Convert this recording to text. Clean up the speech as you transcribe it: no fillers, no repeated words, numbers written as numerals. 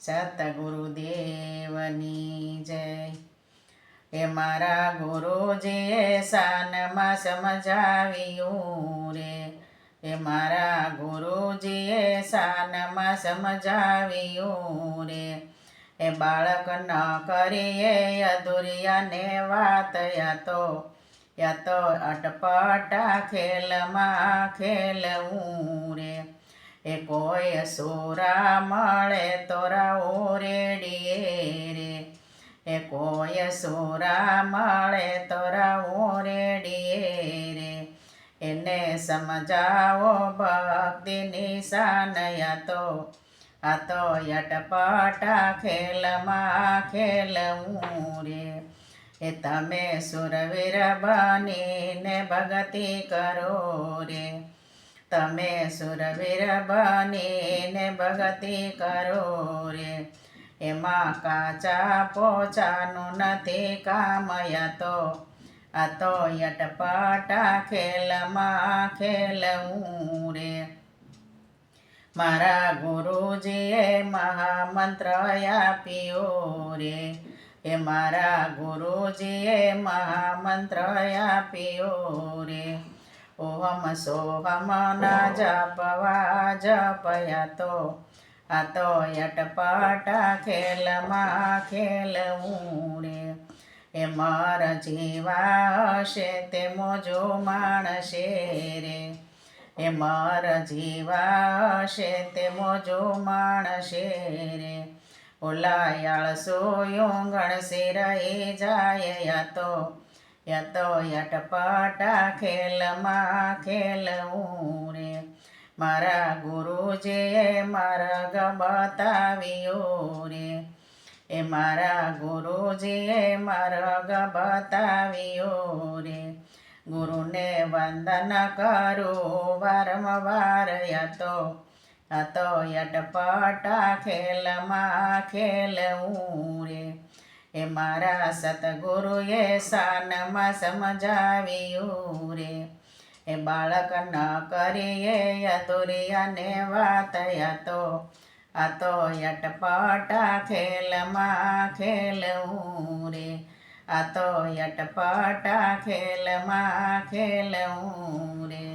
સતગુરુદેવની જય। એ મારા ગુરુજીએ શાનમાં સમજાવ્યું રે, એ મારા ગુરુજીએ શાનમાં સમજાવ્યું રે। એ બાળક ન કરીએ અધૂરિયાને વાત, યા તો અટપટા ખેલમાં ખેલવું રે। એ કોઈ સોરા મળે તો રાવો રેડીએ રે, એ કોઈ સોરા મળે તો રાવો રેડીએ રે। એને સમજાવો ભક્તિની શાન, આ તો અટપટા ખેલમાં ખેલવું રે। એ તમે સુરવીર બનીને ભક્તિ કરો રે, તમે સુરવીર બનીને ભક્તિ કરો રે। એમાં કાચા પોચાનું નથી કામ, આ તો અટપટા ખેલમાં ખેલવું રે। મારા ગુરુજીએ મહામંત્ર આપ્યો રે, એ મારા ગુરુજીએ મહામંત્ર આપ્યો રે। ઓહમ સોહમ ના જપવા જપયા, આ તો અટપટા ખેલમાં ખેલવું રે। એ મર જીવા હશે તે મોજો માણશે રે, એ મર જીવા હશે તે મોજો માણશે રે। ઓલા આળસો યોંગણસી રહી જાય, યા તો અટપટા ખેલમાં ખેલવું રે। મારા ગુરુજીએ માર્ગ બતાવ્યો રે, એ મારા ગુરુજીએ માર્ગ બતાવ્યો રે। ગુરુને વંદન કરું વારંવાર, આ તો અટપટા ખેલમાં ખેલવું રે। એ મારા સતગુરુએ શાનમાં સમજાવ્યું રે, એ બાળક ન કરીએ અધૂરિયાને વાત, આ તો અટપટા ખેલમાં ખેલવું રે, આ તો અટપટા ખેલમાં ખેલવું રે।